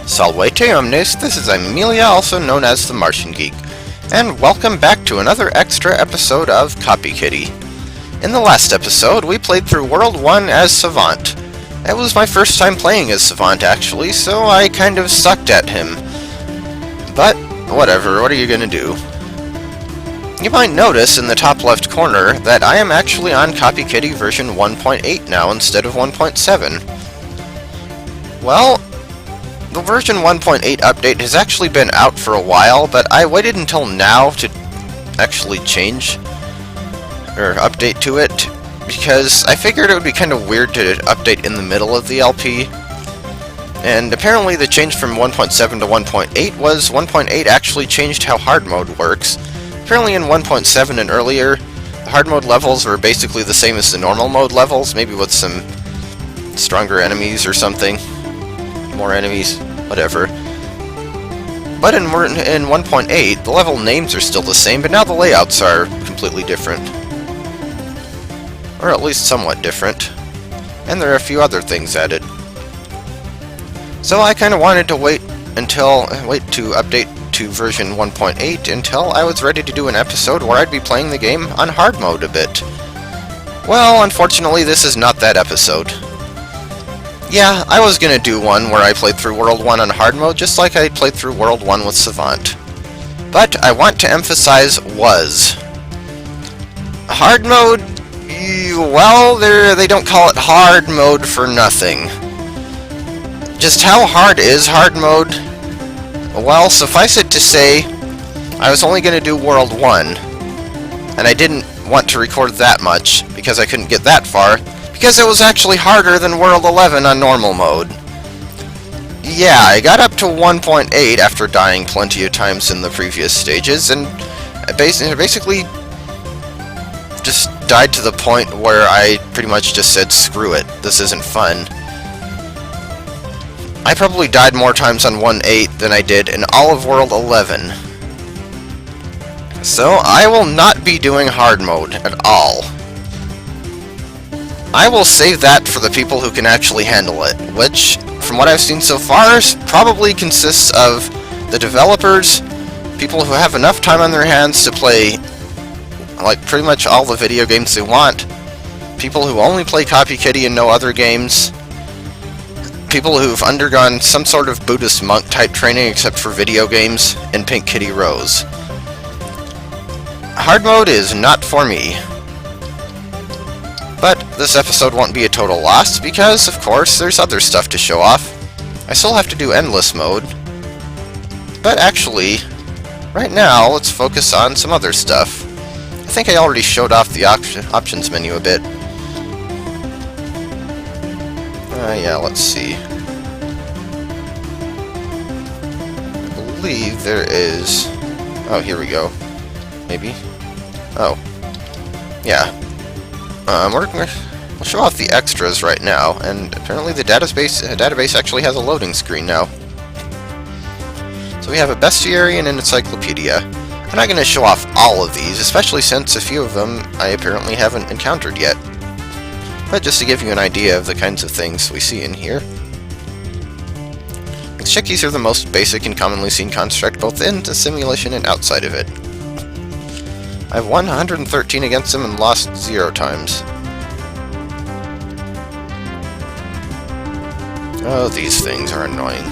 Salvete omnes, this is Amelia, also known as TheMartianGeek, and welcome back to another extra episode of Gunkitty. In the last episode, we played through World 1 as Savant. It was my first time playing as Savant, actually, so I kind of sucked at him. But, whatever, what are you gonna do? You might notice in the top left corner that I am actually on Gunkitty version 1.8 now instead of 1.7. Well, the version 1.8 update has actually been out for a while, but I waited until now to actually change or update to it because I figured it would be kind of weird to update in the middle of the LP. And apparently the change from 1.7 to 1.8 was 1.8 actually changed how hard mode works. Apparently in 1.7 and earlier, the hard mode levels were basically the same as the normal mode levels, maybe with some stronger enemies or something. More enemies, whatever. But in 1.8, the level names are still the same, but now the layouts are completely different. Or at least somewhat different. And there are a few other things added. So I kind of wanted to wait to update to version 1.8 until I was ready to do an episode where I'd be playing the game on hard mode a bit. Well, unfortunately, this is not that episode. Yeah, I was gonna do one where I played through World 1 on hard mode, just like I played through World 1 with Savant. But I want to emphasize was. Hard mode, well, they don't call it hard mode for nothing. Just how hard is hard mode? Well, suffice it to say, I was only gonna do World 1, and I didn't want to record that much, because I couldn't get that far, because it was actually harder than World 11 on normal mode. Yeah, I got up to 1.8 after dying plenty of times in the previous stages, and I basically just died to the point where I pretty much just said, screw it, this isn't fun. I probably died more times on 1.8 than I did in all of World 11. So I will not be doing hard mode at all. I will save that for the people who can actually handle it, which, from what I've seen so far, probably consists of the developers, people who have enough time on their hands to play like pretty much all the video games they want, people who only play Gunkitty and no other games, people who've undergone some sort of Buddhist monk type training except for video games, and Pink Kitty Rose. Hard mode is not for me. But this episode won't be a total loss, because, of course, there's other stuff to show off. I still have to do endless mode. But actually, right now, let's focus on some other stuff. I think I already showed off the options menu a bit. Yeah, let's see. I believe there is... Oh, here we go. Maybe? Oh. Yeah. We'll show off the extras right now, and apparently the database actually has a loading screen now. So we have a bestiary and an encyclopedia. I'm not going to show off all of these, especially since a few of them I apparently haven't encountered yet. But just to give you an idea of the kinds of things we see in here. Chickies are the most basic and commonly seen construct both in the simulation and outside of it. I've won 113 against them and lost 0 times. Oh, these things are annoying.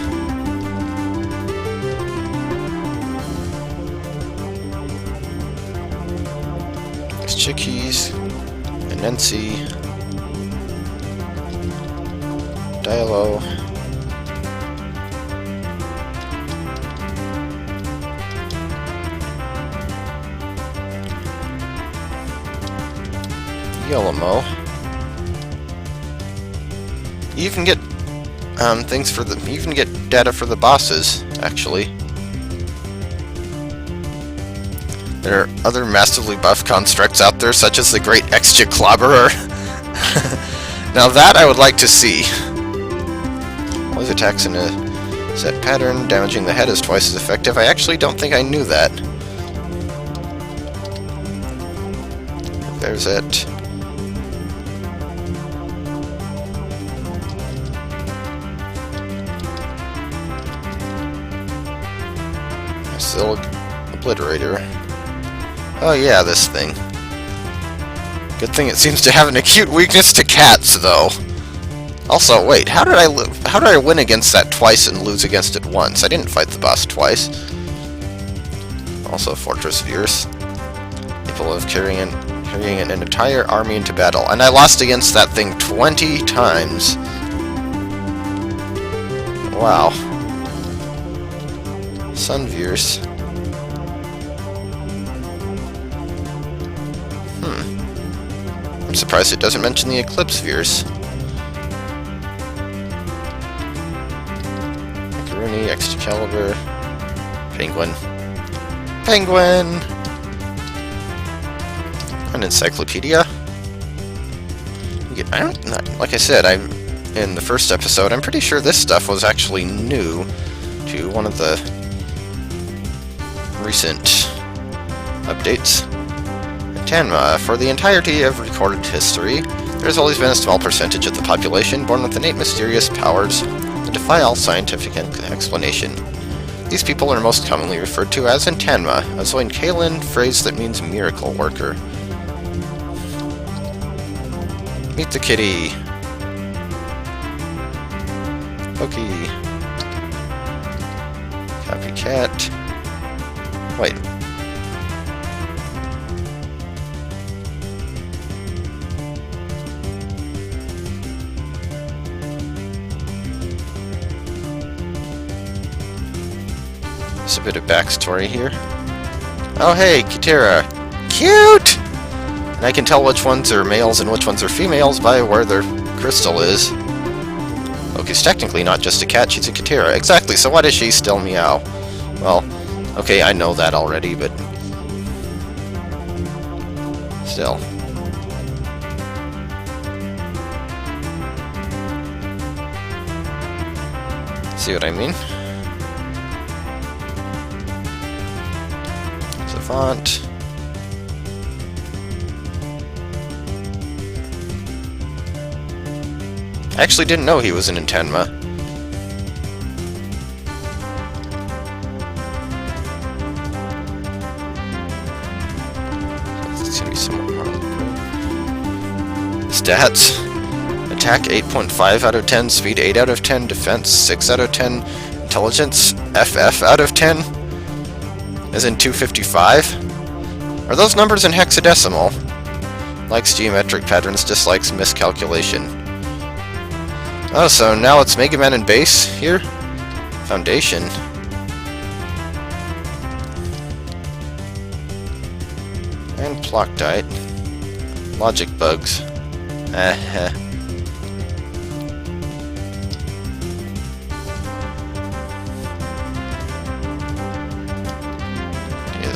There's Chickies, Anensi, Dialo, Yellowmo. You even get things for the. You even get data for the bosses. Actually, there are other massively buff constructs out there, such as the Great Extra Clobberer. Now that I would like to see. Always attacks in a set pattern. Damaging the head is twice as effective. I actually don't think I knew that. There's it. the obliterator. Oh yeah, this thing. Good thing it seems to have an acute weakness to cats, though. Also, wait, how did I win against that twice and lose against it once? I didn't fight the boss twice. Also, Fortress Fierce. Capable of carrying an entire army into battle. And I lost against that thing 20 times. Wow. Sun Fierce. I'm surprised it doesn't mention the Eclipse Fierce. Macaroni, Excalibur, Penguin. Penguin! An encyclopedia? Like I said, in the first episode, I'm pretty sure this stuff was actually new to one of the recent updates. Tanma, for the entirety of recorded history, there has always been a small percentage of the population born with innate mysterious powers that defy all scientific explanation. These people are most commonly referred to as Tanma, a Zoinkalan phrase that means miracle worker. Meet the kitty. Pokey. Copycat. Wait. There's a bit of backstory here. Oh hey, Kitera. Cute! And I can tell which ones are males and which ones are females by where their crystal is. Loki's technically not just a cat, she's a Kitera. Exactly, so why does she still meow? Well, okay, I know that already, but... still. See what I mean? Savant. I actually didn't know he was an Tenma. It's gonna be somewhat more. Stats. Attack 8.5 out of 10, speed 8 out of 10, defense 6 out of 10, intelligence FF out of 10, as in 255. Are those numbers in hexadecimal? Likes geometric patterns, dislikes miscalculation. Oh, so now it's Mega Man and base here? Foundation. And Plockdite. Logic bugs.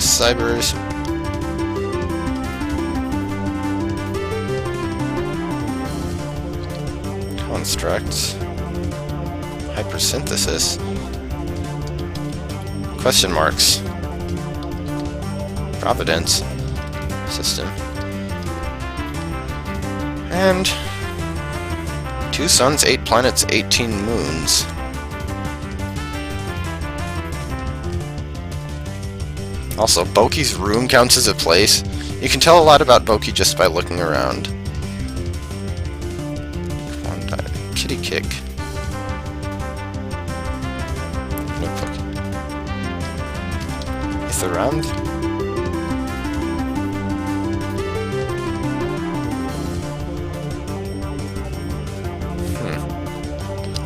Cybers. Constructs. Hypersynthesis. Question marks. Providence. System. And 2 suns, 8 planets, 18 moons. Also, Boki's room counts as a place. You can tell a lot about Boki just by looking around. Kitty kick. No Poki. Around.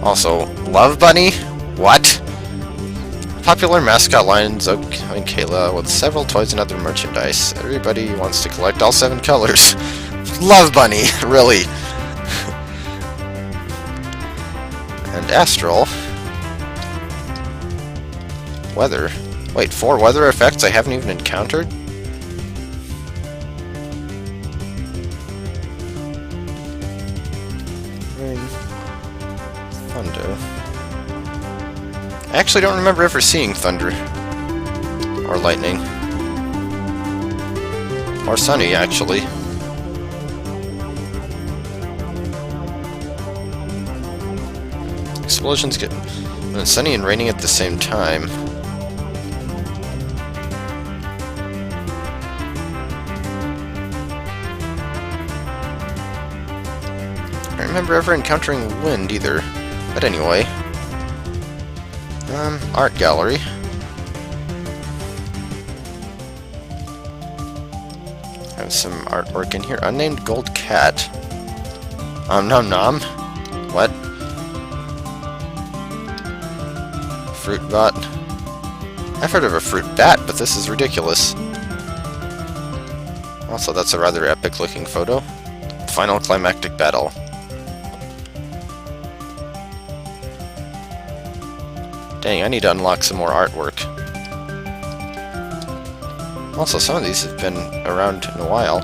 Also, Love Bunny? What? Popular mascot line Zoinkala with several toys and other merchandise. Everybody wants to collect all 7 colors. Love Bunny, really. And Astral. Weather. Wait, 4 weather effects I haven't even encountered? Rain. Thunder. I actually don't remember ever seeing thunder. Or lightning. Or sunny, actually. Explosions get... when it's sunny and raining at the same time. remember ever encountering wind either. But anyway. Art gallery. Have some artwork in here. Unnamed gold cat. Nom nom. What? Fruit bot. I've heard of a fruit bat, but this is ridiculous. Also, that's a rather epic looking photo. Final climactic battle. Dang, I need to unlock some more artwork. Also, some of these have been around in a while.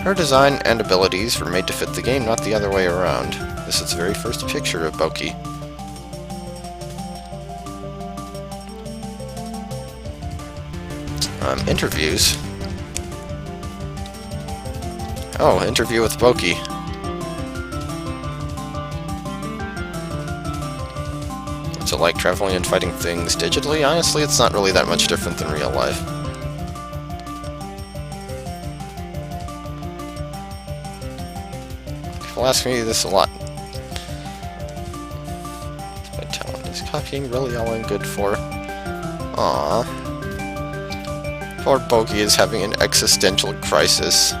Her design and abilities were made to fit the game, not the other way around. This is the very first picture of Boki. Interviews. Oh, interview with Boki. What's it like traveling and fighting things digitally? Honestly, it's not really that much different than real life. People ask me this a lot. My talent is copying really all I'm good for. Aww. Poor Boki is having an existential crisis.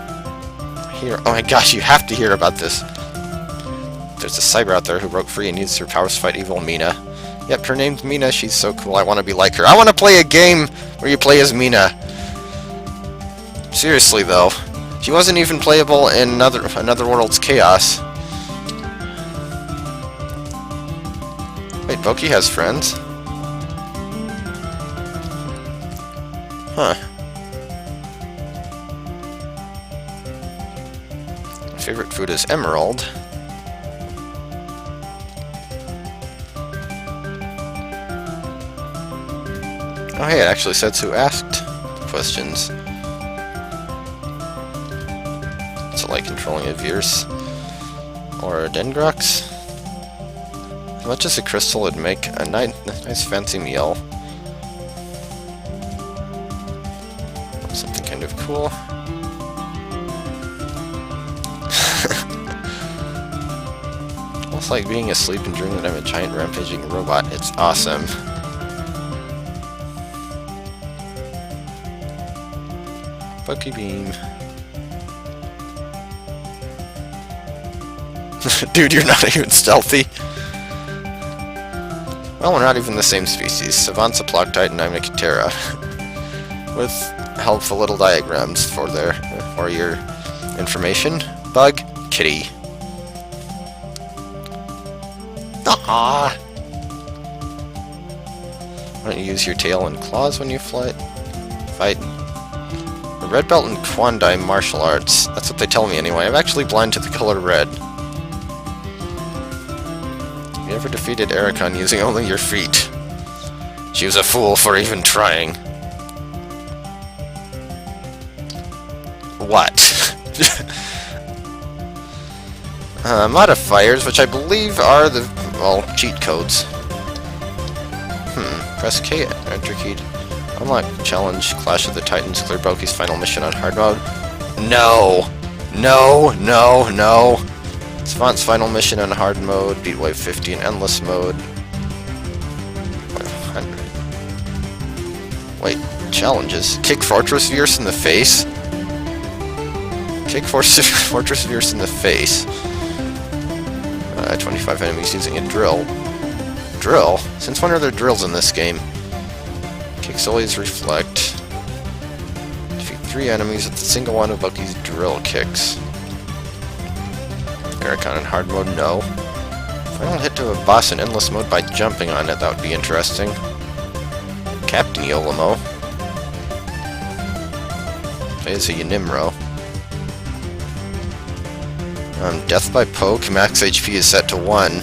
Here, oh my gosh, you have to hear about this. There's a cyber out there who broke free and needs her powers to fight evil Mina. Yep, her name's Mina. She's so cool. I want to be like her. I want to play a game where you play as Mina. Seriously, though. She wasn't even playable in Another World's Chaos. Wait, Boki has friends? Huh. My favorite food is emerald. Oh hey, it actually says who asked questions. What's it like controlling a Verse or a Dendrox? As much as a crystal would make a nice fancy meal. Something kind of cool. Almost like being asleep and dreaming that I'm a giant rampaging robot. It's awesome. Boki Beam. Dude, you're not even stealthy. Well, we're not even the same species. Savant's a Ploctite and I'm a Kitera. With helpful little diagrams for your information. Bug Kitty. Ah. Why don't you use your tail and claws when you fight? A red belt in Kwandai martial arts. That's what they tell me anyway. I'm actually blind to the color red. You ever defeated Ericon using only your feet? She was a fool for even trying. What? Modifiers, which I believe are the, well, cheat codes. Press K, enter key. Unlock challenge, Clash of the Titans, clear Boki's final mission on hard mode. No! No, no, no! Savant's final mission on hard mode, beat wave 50 in endless mode. 500. Wait, challenges. Kick Fortress Verse in the face? Kick Fortress Verse in the face. 25 enemies using a drill. Drill? Since when are there drills in this game? Kick Sully's Reflect. Defeat 3 enemies with a single one of Boki's drill kicks. Ericon in hard mode, no. Final hit to a boss in endless mode by jumping on it, that would be interesting. Captain Yolamo. Play as a Yanimro. Death by Poke, max HP is set to 1.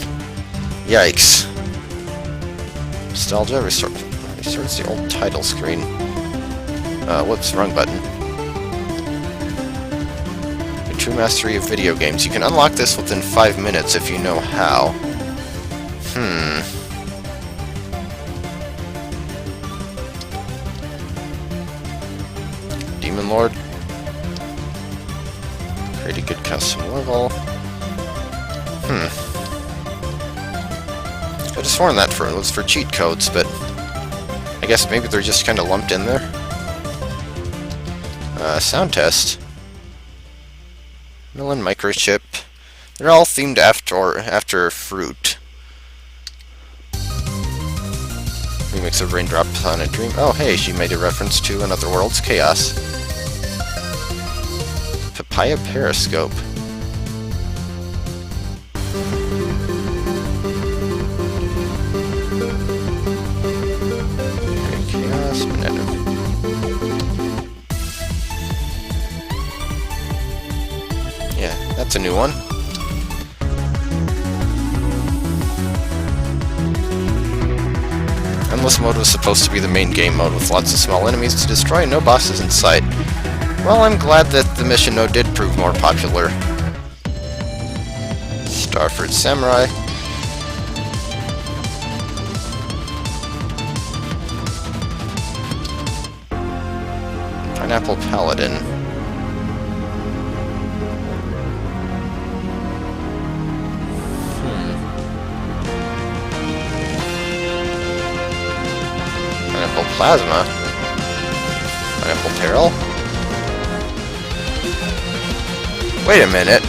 Yikes. Nostalgia, restarts the old title screen. Whoops, wrong button. A true mastery of video games. You can unlock this within 5 minutes if you know how. Demon Lord. Create a good custom level. Could have sworn that was for cheat codes, but I guess maybe they're just kind of lumped in there. Sound test. Millen microchip. They're all themed after fruit. Remix of Raindrops on a Dream. Oh, hey, she made a reference to Another World's Chaos. Papaya Periscope. Chaos, banana. Yeah, that's a new one. Endless mode was supposed to be the main game mode with lots of small enemies to destroy and no bosses in sight. Well, I'm glad that the mission mode did prove more popular. Starford Samurai. Pineapple Paladin. Pineapple Plasma. Pineapple Peril. Wait a minute.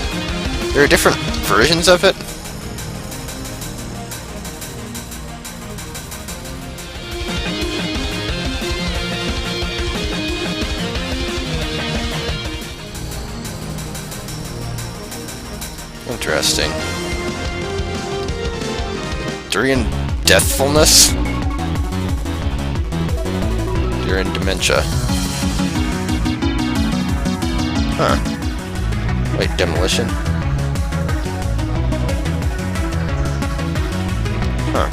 There are different versions of it? Interesting. Durian Deathfulness? Durian Dementia. Huh. Wait, Demolition? Huh.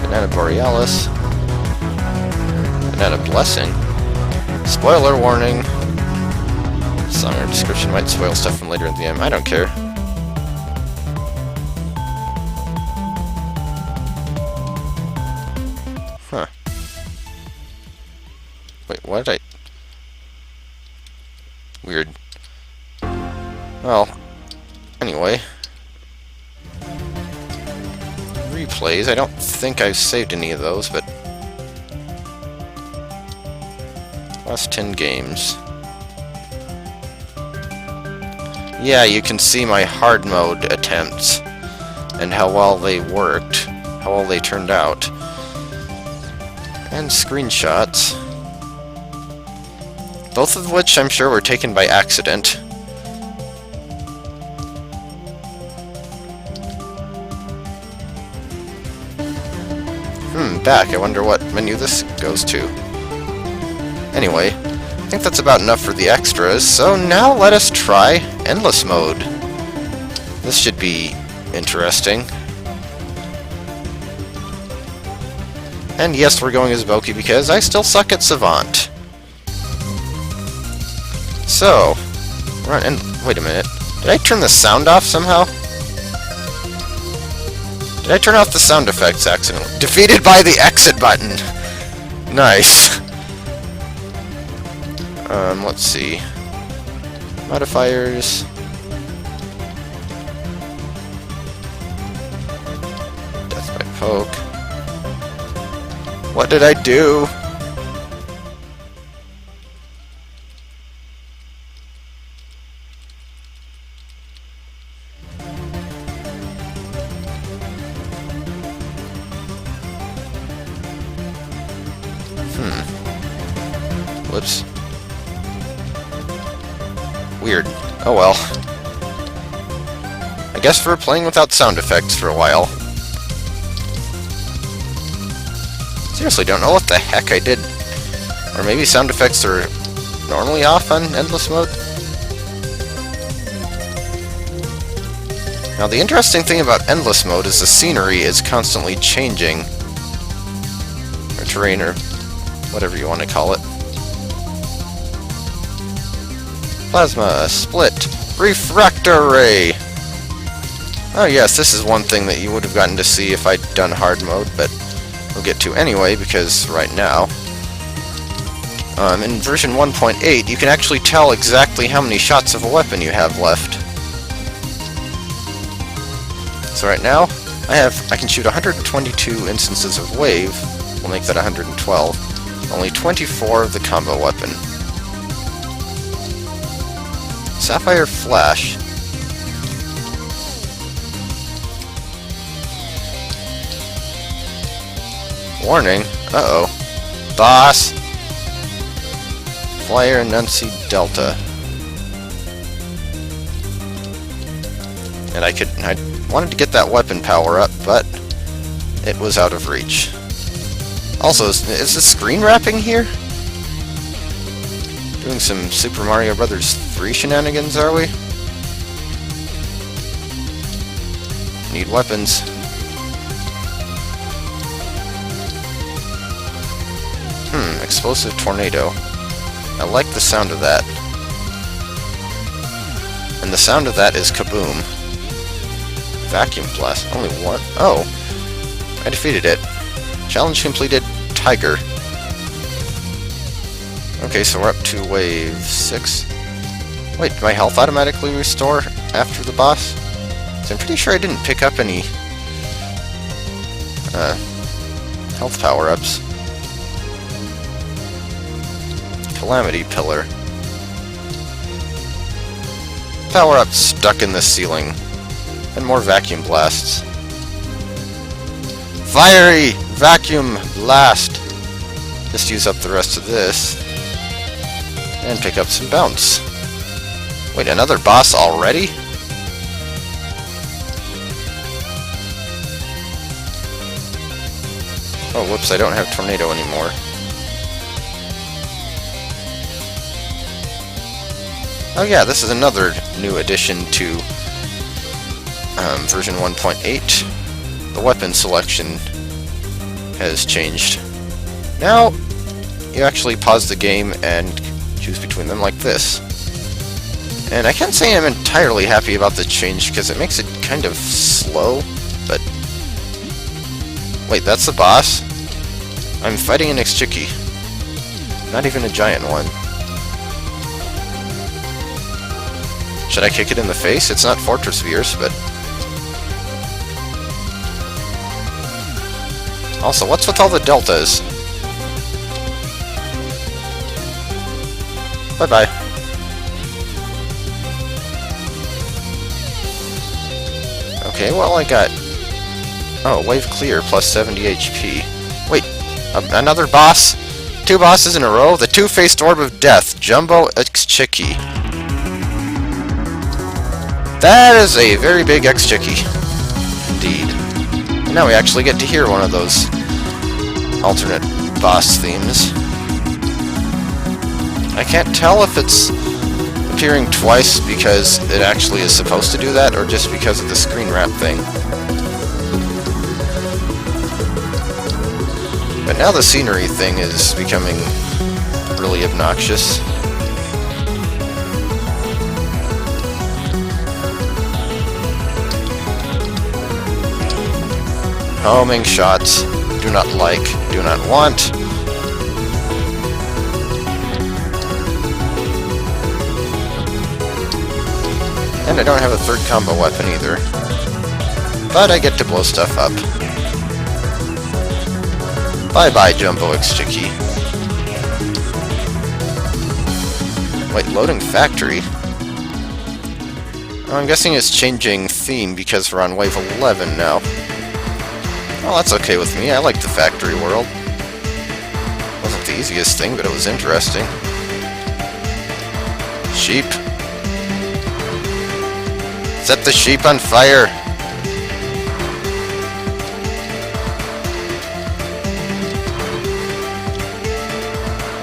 Banana Borealis. Banana Blessing. Spoiler warning. Song or description might spoil stuff from later in the game. I don't care. Huh. Wait, what did I... Weird. Well, anyway. Replays. I don't think I've saved any of those, but... Last 10 games. Yeah, you can see my hard mode attempts. And how well they worked. How well they turned out. And screenshots. Both of which I'm sure were taken by accident. Back. I wonder what menu this goes to. Anyway, I think that's about enough for the extras, so now let us try Endless Mode. This should be interesting. And yes, we're going as Boki because I still suck at Savant. So, run and wait a minute. Did I turn the sound off somehow? Did I turn off the sound effects accidentally? Defeated by the exit button! Nice. Let's see. Modifiers. Death by poke. What did I do? Whoops. Weird. Oh well. I guess we're playing without sound effects for a while. Seriously, don't know what the heck I did. Or maybe sound effects are normally off on Endless Mode? Now the interesting thing about Endless Mode is the scenery is constantly changing. Or terrain, or whatever you want to call it. Plasma, Split, Refractor Ray! Oh yes, this is one thing that you would have gotten to see if I'd done hard mode, but we'll get to anyway, because right now... in version 1.8, you can actually tell exactly how many shots of a weapon you have left. So right now, I can shoot 122 instances of wave. We'll make that 112. Only 24 of the combo weapon. Sapphire Flash. Warning. Uh-oh. Boss! Flyer Nuncy Delta. And I wanted to get that weapon power up, but it was out of reach. Also, is the screen wrapping here? Doing some Super Mario Bros. 3 shenanigans, are we? Need weapons. Explosive tornado. I like the sound of that. And the sound of that is kaboom. Vacuum blast. Only one? Oh. I defeated it. Challenge completed. Tiger. Okay, so we're up to wave 6. Wait, did my health automatically restore after the boss? So I'm pretty sure I didn't pick up any health power-ups. Calamity Pillar. Power-up stuck in the ceiling. And more vacuum blasts. Fiery Vacuum Blast! Just use up the rest of this. And pick up some bounce. Wait, another boss already? Oh, whoops, I don't have Tornado anymore. Oh yeah, this is another new addition to version 1.8. The weapon selection has changed. Now, you actually pause the game and choose between them like this. And I can't say I'm entirely happy about the change because it makes it kind of slow, but... Wait, that's the boss? I'm fighting an X-Chicky. Not even a giant one. Should I kick it in the face? It's not Fortress Fierce, but... Also, what's with all the deltas? Bye-bye. Okay, well, I got... Oh, wave clear, plus 70 HP. Wait, another boss? 2 bosses in a row? The two-faced orb of death, Jumbo X-Chicky. That is a very big X-Chicky. Indeed. And now we actually get to hear one of those alternate boss themes. I can't tell if it's appearing twice because it actually is supposed to do that, or just because of the screen wrap thing. But now the scenery thing is becoming really obnoxious. Homing shots. Do not like. Do not want. And I don't have a third combo weapon either. But I get to blow stuff up. Bye-bye, Jumbo X-Chicky. Wait, loading factory? Oh, I'm guessing it's changing theme because we're on wave 11 now. Well, that's okay with me. I like the factory world. Wasn't the easiest thing, but it was interesting. Sheep. Set the sheep on fire!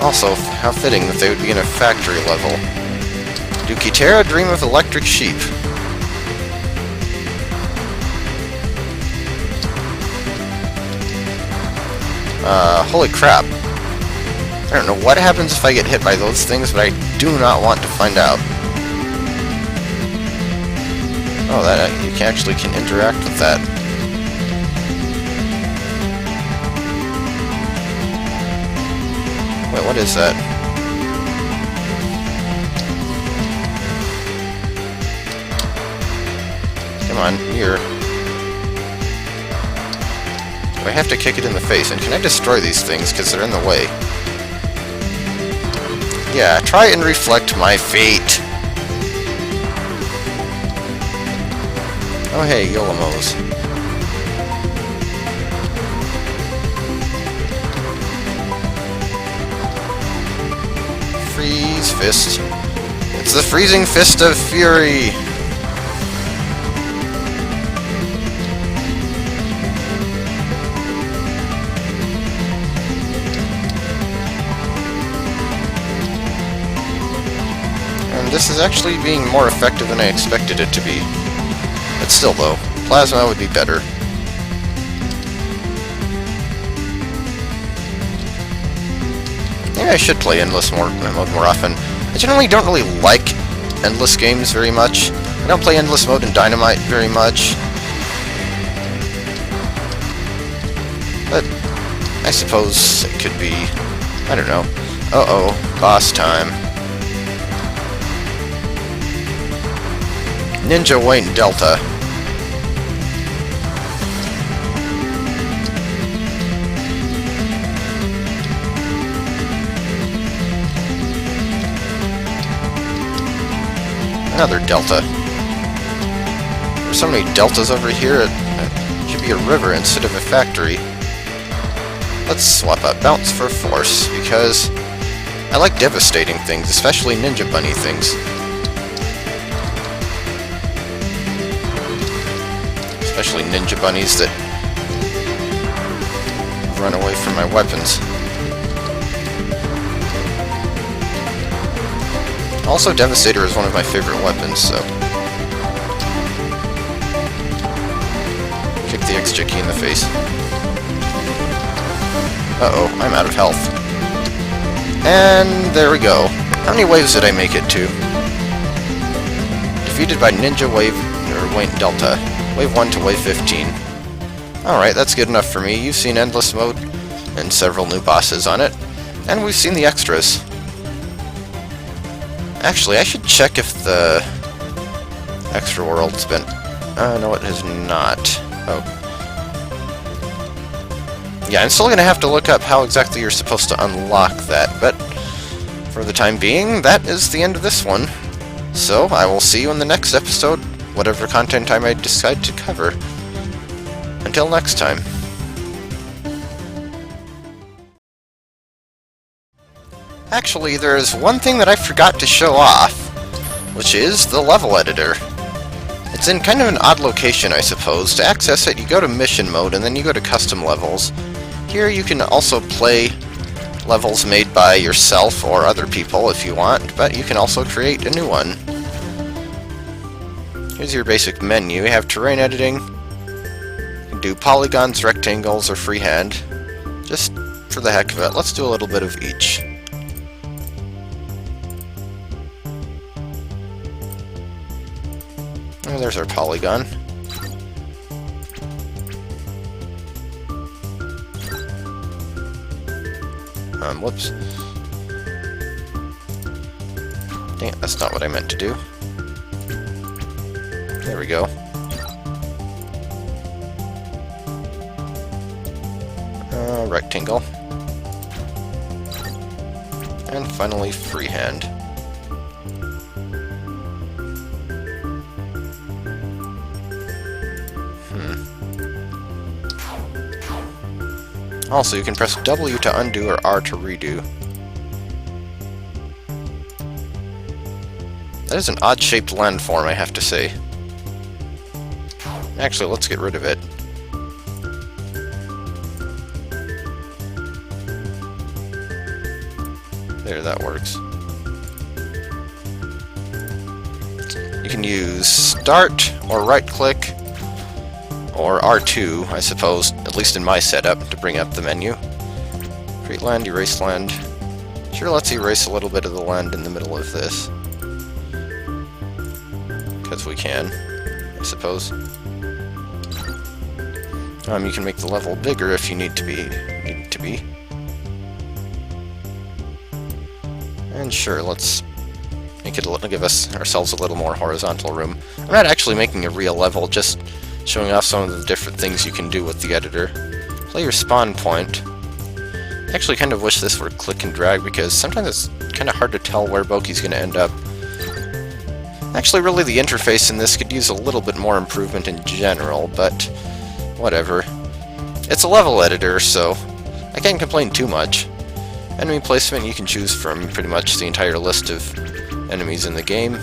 Also, how fitting that they would be in a factory level. Do Kitera dream of electric sheep? Holy crap. I don't know what happens if I get hit by those things, but I do not want to find out. Oh, that you actually can interact with that. Wait, what is that? Come on, here. I have to kick it in the face, and can I destroy these things because they're in the way? Yeah, try and reflect my fate. Oh hey, Yolamos. Freeze fist. It's the freezing fist of fury! This is actually being more effective than I expected it to be. But still though, plasma would be better. Maybe I should play Endless mode more often. I generally don't really like Endless games very much. I don't play Endless mode in Dynamite very much. But I suppose it could be... I don't know. Uh-oh, boss time. Ninja Wayne Delta. Another Delta. There's so many Deltas over here, it should be a river instead of a factory. Let's swap out Bounce for Force, because I like devastating things, especially Ninja Bunny things. Especially ninja bunnies that run away from my weapons. Also, Devastator is one of my favorite weapons, so... Kick the extra key in the face. Uh-oh, I'm out of health. And there we go. How many waves did I make it to? Defeated by Ninja Wave, or Wayne Delta. Wave 1 to Wave 15. Alright, that's good enough for me. You've seen Endless Mode and several new bosses on it. And we've seen the extras. Actually, I should check if the extra world's been... no, it has not. Oh. Yeah, I'm still going to have to look up how exactly you're supposed to unlock that, but for the time being, that is the end of this one. So, I will see you in the next episode, whatever content I may decide to cover. Until next time. Actually, there is one thing that I forgot to show off, which is the level editor. It's in kind of an odd location, I suppose. To access it, you go to mission mode, and then you go to custom levels. Here you can also play levels made by yourself or other people if you want, but you can also create a new one. Here's your basic menu. You have terrain editing. You can do polygons, rectangles, or freehand. Just for the heck of it, let's do a little bit of each. Oh, there's our polygon. Whoops. Dang it, that's not what I meant to do. There we go. Rectangle. And finally, freehand. Also, you can press W to undo or R to redo. That is an odd-shaped landform, I have to say. Actually, let's get rid of it. There, that works. You can use Start, or right-click, or R2, I suppose, at least in my setup, to bring up the menu. Create land, erase land. Sure, let's erase a little bit of the land in the middle of this. Because we can, I suppose. You can make the level bigger if you need to be. And sure, let's make it give ourselves a little more horizontal room. I'm not actually making a real level, just showing off some of the different things you can do with the editor. player spawn point. I actually kind of wish this were click and drag, because sometimes it's kind of hard to tell where Boki's going to end up. Actually, really, the interface in this could use a little bit more improvement in general, but whatever. It's a level editor, so I can't complain too much. Enemy placement, you can choose from pretty much the entire list of enemies in the game.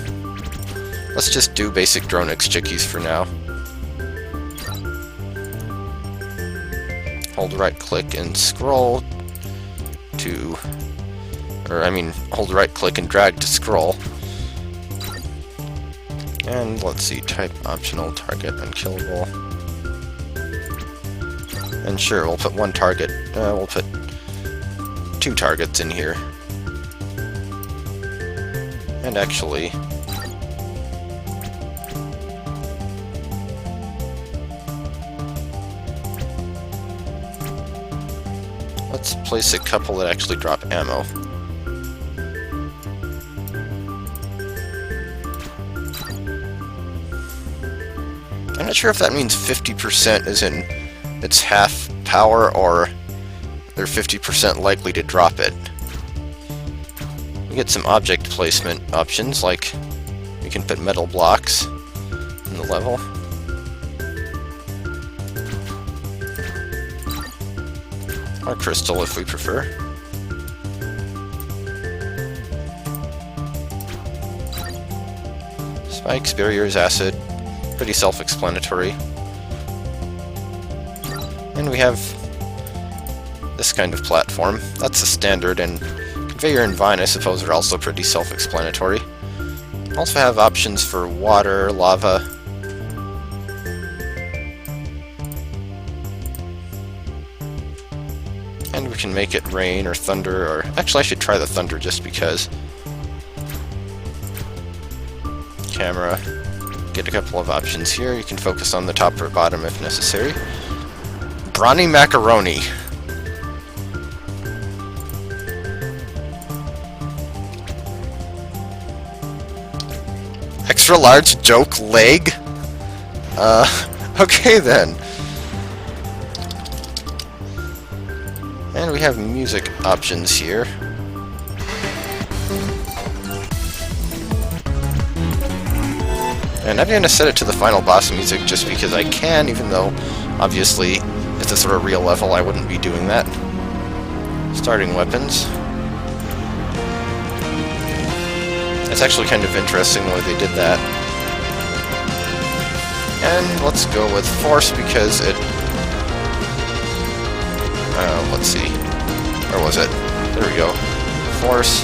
Let's just do basic drone chickies for now. Hold right click and scroll to... hold right click and drag to scroll. And let's see, type optional, target unkillable. And sure, we'll put one target, we'll put 2 targets in here. And actually... let's place a couple that actually drop ammo. I'm not sure if that means 50% as in it's half power, or they're 50% likely to drop it. We get some object placement options, like we can put metal blocks in the level. Or crystal if we prefer. Spikes, barriers, acid. Pretty self-explanatory. And we have this kind of platform. That's a standard, and conveyor and vine, I suppose, are also pretty self-explanatory. Also have options for water, lava. And we can make it rain or thunder, or... actually, I should try the thunder just because. Camera. Get a couple of options here. You can focus on the top or bottom if necessary. Brawny macaroni. Extra large joke leg? Okay then. And we have music options here. And I'm going to set it to the final boss music just because I can, even though, obviously, if this were a real level, I wouldn't be doing that. Starting weapons. It's actually kind of interesting the way they did that. And let's go with force because it... let's see. Where was it? There we go. Force.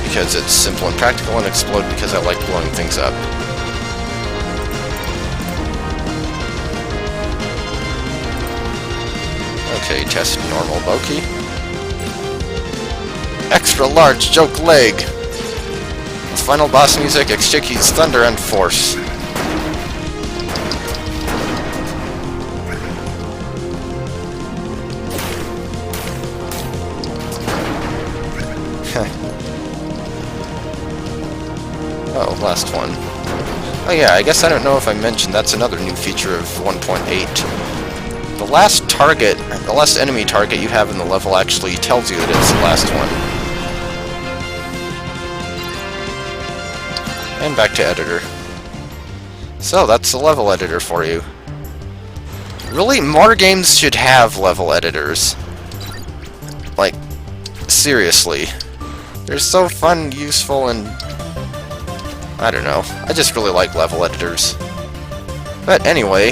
Because it's simple and practical, and explode because I like blowing things up. Okay, test normal Boki. Extra large joke leg. With final boss music, Exchiki's thunder and force. Oh, last one. Oh yeah, I guess I don't know if I mentioned that's another new feature of 1.8. The last target, the last enemy target you have in the level actually tells you that it's the last one. And back to editor. So that's the level editor for you. Really, more games should have level editors. Like, seriously. They're so fun, useful, and... I don't know. I just really like level editors. But anyway,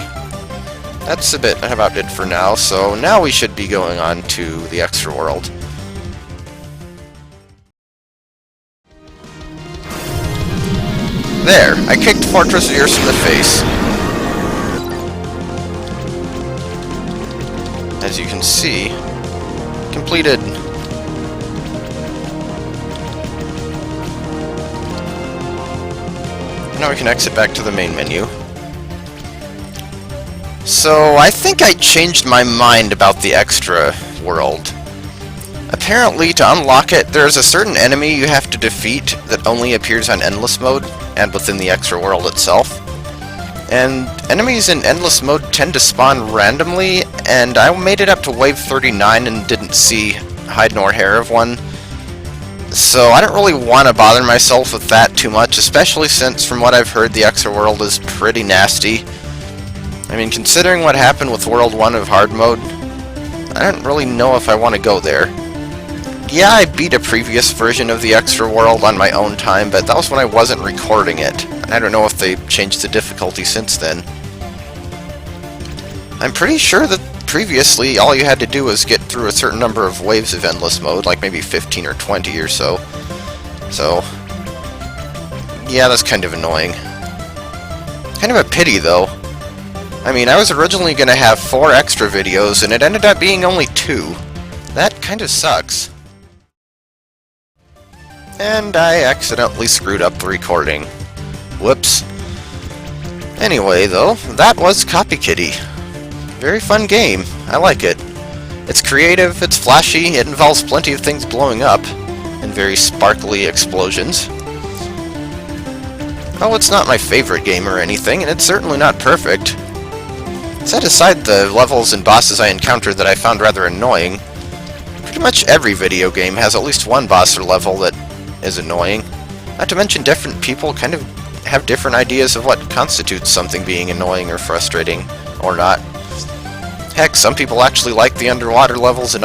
that's a bit about it for now, so now we should be going on to the extra world. There! I kicked Fortress Ears in the face. As you can see, completed. Now we can exit back to the main menu. So, I think I changed my mind about the extra world. Apparently, to unlock it, there's a certain enemy you have to defeat that only appears on Endless Mode, and within the extra world itself. And enemies in Endless Mode tend to spawn randomly, and I made it up to wave 39 and didn't see hide nor hair of one. So I don't really want to bother myself with that too much, especially since from what I've heard the extra world is pretty nasty. I mean, considering what happened with World 1 of hard mode, I don't really know if I want to go there. Yeah, I beat a previous version of the extra world on my own time, but that was when I wasn't recording it. I don't know if they changed the difficulty since then. I'm pretty sure that previously all you had to do was get through a certain number of waves of endless mode, like maybe 15 or 20 or so. So, yeah, that's kind of annoying. Kind of a pity, though. I mean, I was originally going to have 4 extra videos, and it ended up being only 2. That kind of sucks. And I accidentally screwed up the recording. Whoops. Anyway, though, that was Gunkitty. Very fun game. I like it. It's creative, it's flashy, it involves plenty of things blowing up, and very sparkly explosions. Oh, it's not my favorite game or anything, and it's certainly not perfect. Set aside the levels and bosses I encountered that I found rather annoying, pretty much every video game has at least one boss or level that is annoying. Not to mention different people kind of have different ideas of what constitutes something being annoying or frustrating, or not. Heck, some people actually like the underwater levels in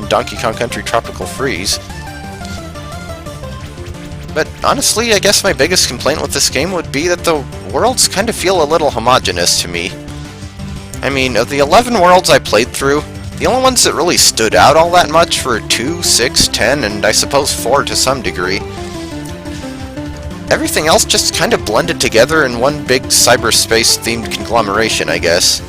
Donkey Kong Country Tropical Freeze. But honestly, I guess my biggest complaint with this game would be that the worlds kind of feel a little homogeneous to me. I mean, of the 11 worlds I played through, the only ones that really stood out all that much were 2, 6, 10, and I suppose 4 to some degree. Everything else just kind of blended together in one big cyberspace-themed conglomeration, I guess.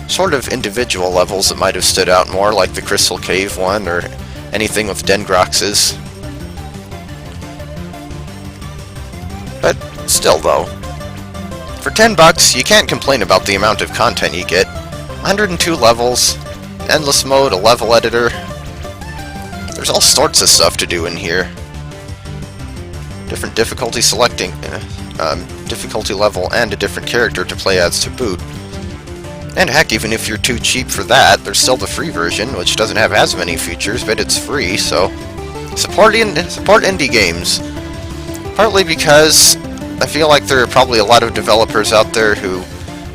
Sort of individual levels that might have stood out more, like the Crystal Cave one, or anything with Dengroxes. But still, though, for $10, you can't complain about the amount of content you get. 102 levels, endless mode, a level editor. There's all sorts of stuff to do in here. Different difficulty selecting, difficulty level, and a different character to play as to boot. And heck, even if you're too cheap for that, there's still the free version, which doesn't have as many features, but it's free, so support indie games. Partly because I feel like there are probably a lot of developers out there who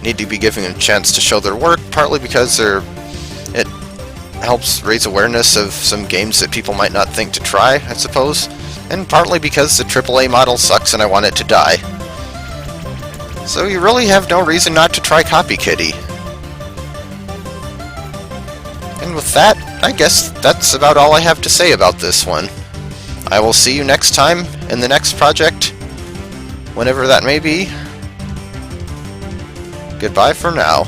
need to be given a chance to show their work, partly because it helps raise awareness of some games that people might not think to try, I suppose, and partly because the AAA model sucks and I want it to die. So you really have no reason not to try Gunkitty. And with that, I guess that's about all I have to say about this one. I will see you next time in the next project, whenever that may be. Goodbye for now.